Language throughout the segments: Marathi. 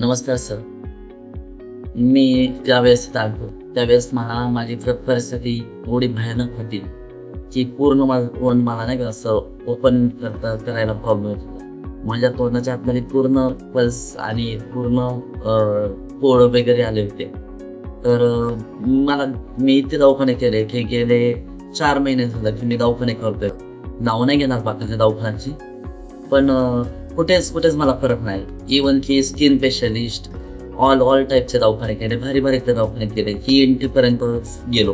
नमस्कार सर. मी ज्यावेळेस आलो त्यावेळेस मला माझी परिस्थिती एवढी भयानक होती की पूर्ण माझं तोंड मला नाही का असं ओपन करायला प्रॉब्लेम होत होता. माझ्या तोंडाच्या आतमध्ये पूर्ण पल्स आणि पूर्ण पोळ वगैरे आले होते. तर मी इथे दवाखाने केले की गेले 4 महिने झाले की मी दवाखाने करतोय. नाव नाही घेणार बाकीच्या दवाखान्याची, पण कुठेच मला फरक नाही. इवन की स्किन स्पेशलिस्ट ऑल टाईपचे दवाखाने केले, भारी दवाखाने केले, ENT पर्यंत गेलो,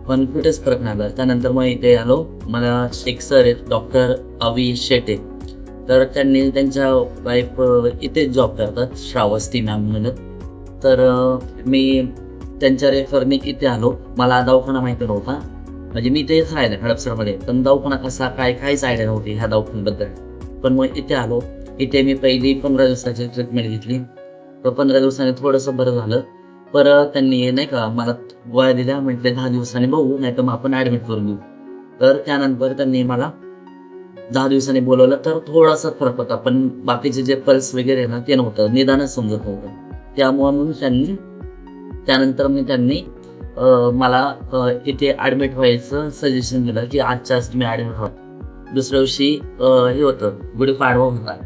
पण कुठेच फरक नाही आला. त्यानंतर मग इथे आलो. मला एक सर आहेत डॉक्टर अवी शेटे, तर त्यांनी त्यांच्या वाईफ इथे जॉब करतात, श्रावस्ती मॅम म्हणून. तर मी त्यांच्या रेफरने इथे आलो. मला दवाखाना माहिती नव्हता, म्हणजे मी तेच राहिले हडपसरमध्ये, पण दवाखाना कसा काहीच आयडिया नव्हती ह्या दवाखान्याबद्दल. पण मग इथे आलो. इथे मी पहिली 15 दिवसाची ट्रीटमेंट घेतली. तर 15 दिवसांनी थोडंसं बरं झालं. परत त्यांनी नाही का मला गोळ्या दिल्या, म्हटले 10 दिवसांनी बघू, नाही तर मग आपण ॲडमिट करून घेऊ. तर त्यानंतर त्यांनी मला 10 दिवसांनी बोलवलं. तर थोडासा फरक होता, पण बाकीचे जे पल्स वगैरे ना ते नव्हतं, निदानच समजत नव्हतं. त्यामुळे मग त्यानंतर त्यांनी मला इथे ॲडमिट व्हायचं सजेशन दिलं की आजच्याच तुम्ही ॲडमिट व्हा. दुसऱ्या दिवशी हे होतं, गुढीपाडवा होता,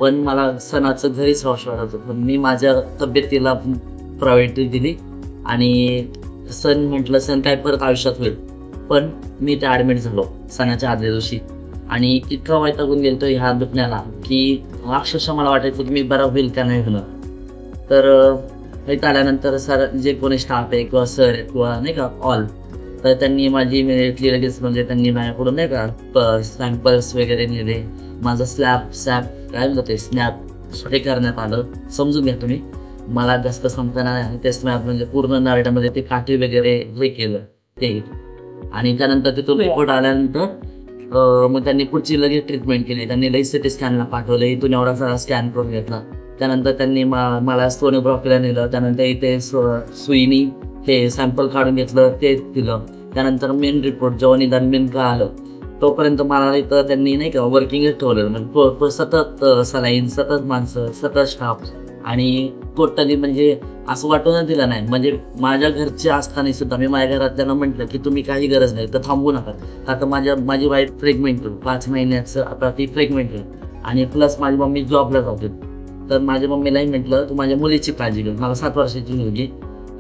पण मला सणाचं घरीच राहू वाटत होतं. मी माझ्या तब्येतीला प्रायोरिटी दिली आणि सण काय परत आयुष्यात होईल. पण मी ते ॲडमिट झालो सणाच्या आदल्या दिवशी आणि इतका वैतागून गेलतो ह्या दुखण्याला की अक्षरशः मला वाटायचं की मी बरा होईल का नाही होणार. तर इथं आल्यानंतर सर जे कोणी स्टाफ आहे किंवा सर आहे किंवा नाही का ऑल, तर त्यांनी माझी इमिडिएटली लगेच म्हणजे त्यांनी माझ्याकडून नाही का सॅम्पल्स वगैरे नेले. माझं स्नॅप हे करण्यात आलं. समजून घ्या तुम्ही, मला जास्त समजणार नाही. ते स्नॅप म्हणजे पूर्ण नारळामध्ये ते काठी वगैरे हे केलं ते. आणि त्यानंतर तिथून रिपोर्ट आल्यानंतर मग त्यांनी पुढची लगेच ट्रीटमेंट केली. त्यांनी लगेच CT स्कॅनला पाठवलं. इथून एवढा सारा स्कॅन करून घेतला. त्यानंतर त्यांनी मला सोनोग्राफीला नेलं. त्यानंतर इथे सुईनी हे सॅम्पल काढून घेतलं, ते दिलं. त्यानंतर मेन रिपोर्ट जेव्हा निदान मेन का आलं तोपर्यंत मला इथं त्यांनी नाही का वर्किंगच ठेवलं. म्हणजे सतत सलाईन, सतत माणसं, सतत स्टाफ आणि टोटली म्हणजे असं वाटूनच दिलं नाही. म्हणजे माझ्या घरचे असताना सुद्धा मी माझ्या घरातल्यांना म्हटलं की तुम्ही काही गरज नाही तर थांबू नका. आता माझी वाईफ प्रेग्नेंट 5 महिन्याचं, आता ती प्रेग्नेंट आणि प्लस माझी मम्मी जॉबला जाते. तर माझ्या मम्मीलाही म्हटलं तू माझ्या मुलीची काळजी घे. मला 7 वर्षाची मुलगी.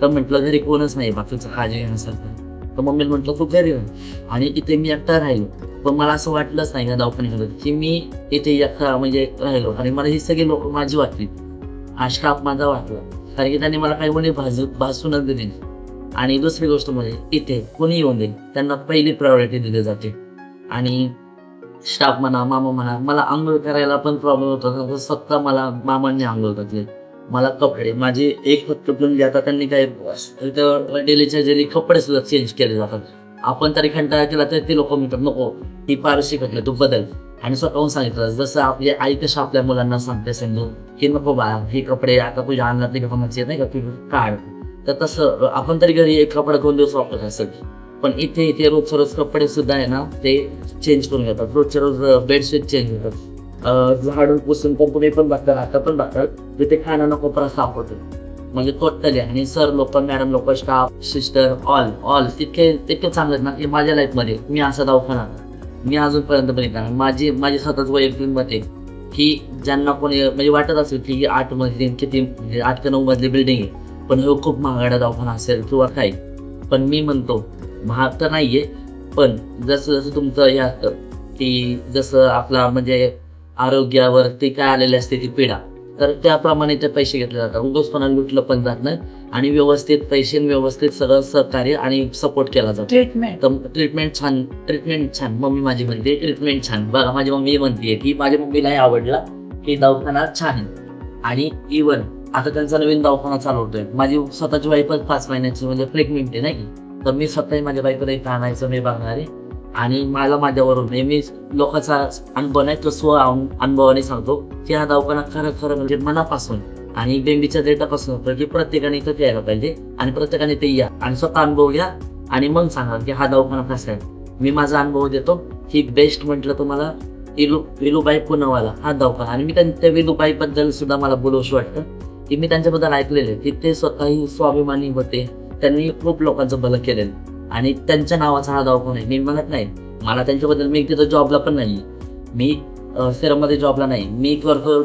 तर म्हटलं घरी कोणच नाही बाकीचं काळजी घेण्यासारखं. तर मम्मीला म्हटलं तू घरी राह. आणि इथे मी एकटा राहिलो. पण मला असं वाटलंच नाही का दवाखान्यामध्ये की मी इथे एकटा म्हणजे राहिलो. आणि मला ही सगळी लोक माझी वाटली, हा स्टाफ माझा वाटला, कारण की त्यांनी मला काही म्हणे भासूनच दिली. आणि दुसरी गोष्ट म्हणजे इथे कोणी येऊन दे त्यांना पहिली प्रायोरिटी दिली जाते. आणि स्टाफ म्हणा, मामा म्हणा, मला आंघोळ करायला पण प्रॉब्लेम होता. स्वतः मला मामांनी आंघोळ घातली. मला कपडे माझे एक फक्त म्हणजे आता त्यांनी काय डेलीच्या डेली कपडे सुद्धा चेंज केले जातात. आपण तरी कंटाळा केला तर ते लोक म्हणतात नको ती पारशी घटले तू बदल. आणि स्वतःहून सांगितलं जसं आपली आई कशा आपल्या मुलांना सांगते समजून की नको बा हे कपडे आता तुझ्या अंगातले कपड्याचे नाही का तू काढ. तर तसं आपण तरी घरी एक कपडा 2 दिवस वापरत असेल, पण इथे रोज कपडे सुद्धा आहे ना ते चेंज करून घेतात. रोजच्या रोज बेडशीट चेंज होतात. झाडून पुसून तुम्ही पण बघतात, आता पण बघतात तिथे खाण्यानं कोपरा साफ होतो. म्हणजे टोटली. आणि सर लोक, मॅडम लोक, स्टाफ, सिस्टर ऑल इतके चांगले ना की माझ्या लाईफमध्ये मी असा दवाखाना मी अजूनपर्यंत बघितला. माझी स्वतःच वैयक्तिक मत आहे की ज्यांना कोणी म्हणजे वाटत असेल की 8 मजली किती 8 ते 9 मजली बिल्डिंग आहे पण हे खूप महागडा दवाखाना असेल किंवा काय, पण मी म्हणतो महाग तर नाहीये, पण जसं तुमचं हे असतं की जसं आपला म्हणजे आरोग्यावरती काय आलेली असते ती पीडा, तर त्याप्रमाणे ते पैसे घेतले जातात. उगाचपणा लुटलं पण जात नाही आणि व्यवस्थित पैसे, व्यवस्थित सगळं सहकार्य आणि सपोर्ट केला जातो. ट्रीटमेंट छान. मम्मी माझी म्हणते ट्रीटमेंट छान. बघा माझी मम्मी म्हणते की माझ्या मम्मीलाही आवडला की दवाखाना छान आहे. आणि इव्हन आता त्यांचा नवीन दवाखाना चालू होतोय. माझी स्वतःची वाईफच 5 महिन्याची म्हणजे प्रेग्नेंट आहे नाही, तर मी स्वतःही माझ्या बाईकडे इथं आणायचं मी बघणार आहे. आणि मला माझ्यावरून नेहमी लोकांचा अनुभव नाही तो अनुभवाने सांगतो की हा दवाखाना खरं म्हणजे मनापासून आणि बेंबीच्या डेटापासून होतं की प्रत्येकाने इथं यायला पाहिजे आणि प्रत्येकाने ते या आणि स्वतः अनुभव घ्या आणि मग सांगा की हा दवाखाना कसा आहे. मी माझा अनुभव देतो की बेस्ट म्हटलं तुम्हाला विलूबाई पुनावाला हा दवाखाना. आणि मी त्या विलूबाईबद्दल सुद्धा मला बोलूशी वाटतं की मी त्यांच्याबद्दल ऐकलेले की ते स्वतःही स्वाभिमानी होते, त्यांनी खूप लोकांचं भलं केलेलं आणि त्यांच्या नावाचा हा दवाखाना आहे. मी म्हणत नाही मला त्यांच्याबद्दल, मी तिथं जॉबला पण नाही, मी सेरममध्ये जॉबला नाही, मी करतो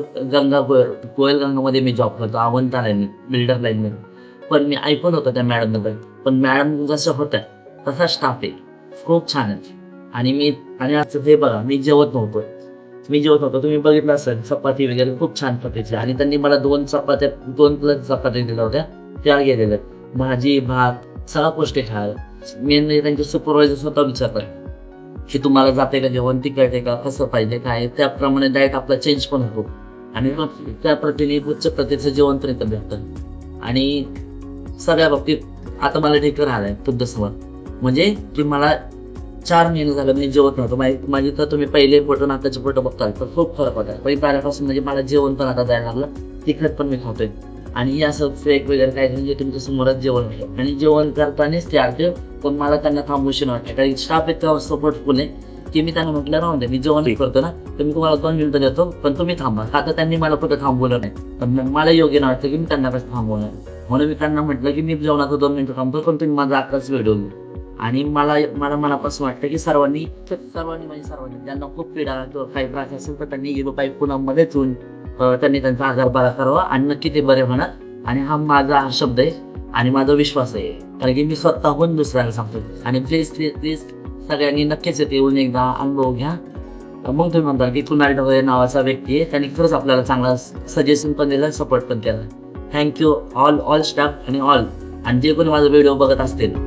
गोयल गंगामध्ये मी जॉब करतो, आवंत लाईन बिल्डर लाईनमध्ये. पण मी ऐकून होतं त्या मॅडमबद्दल, पण मॅडम जसं होत्या तसा स्टाफ आहे, खूप छान आहे. आणि असं हे बघा, मी जेवत नव्हतो, तुम्ही बघितलं असेल, चपाती वगैरे खूप छान पद्धतीची, आणि त्यांनी मला 2 प्लस चपात्या दिल्या होत्या, त्या गेलेल्या, भाजी भात सगळ्या गोष्टी खायला. मेनली त्यांचे सुपरवायझर स्वतः विचारतात की तुम्हाला जाते का जेवण, तिकडे का, कसं पाहिजे काय, त्याप्रमाणे डाएट आपला चेंज पण होतो आणि मग त्या प्रतीने उच्च प्रतीचं जेवण पण इथं भेटतं. आणि सगळ्या बाबतीत आता मला ठीक राहिलाय तुमच्यासमोर, म्हणजे की मला 4 महिने झालं मी जेवत नव्हतो. माझी तर तुम्ही पहिले फोटो आणि आताचे फोटो बघताल तर खूप फरक होता. पहिली पाण्यापासून म्हणजे मला जेवण पण आता जायला लागलं, तिखट पण मी खातोय आणि असं फेक वगैरे काय म्हणजे तुमच्या समोरच जेवण होतं. आणि जेवण करतानाच ते आले, पण मला त्यांना थांबवशीन वाटतं, कारण स्टाफ इतका सपोर्टफुल आहे की मी त्यांना म्हटलं राहून दे, मी जेवण करतो ना, तर मी तुम्हाला 2 मिनिटं देतो, पण तुम्ही थांबा. आता त्यांनी मला कुठं थांबवलं नाही, पण मला योग्य नाही वाटतं की मी त्यांना कसं थांबवणार, म्हणून मी त्यांना म्हटलं की मी जेवणाचं 2 मिनिटं थांबतो, पण तुम्ही माझा आताच व्हिडिओ घेऊ. आणि मला मनापासून वाटतं की सर्वांनी ज्यांना खूप पीडा किंवा काही त्रास असेल तर त्यांनी युरोपाई पुण्यामध्ये येऊन त्यांनी त्यांचा आजार बरा करावा आणि नक्की ते बरे होणार. आणि हा माझा शब्द आहे आणि माझा विश्वास आहे, कारण की मी स्वतःहून दुसऱ्याला सांगतो. आणि प्लीज सगळ्यांनी नक्कीच येऊन एकदा अनुभव घ्या. मग तुम्ही म्हणता की कुणाल ढवळे नावाचा व्यक्ती आहे, त्यांनी खरंच आपल्याला चांगला सजेशन पण दिलं, सपोर्ट पण केला. थँक्यू ऑल स्टाफ आणि ऑल, आणि जे कोणी माझा व्हिडिओ बघत असतील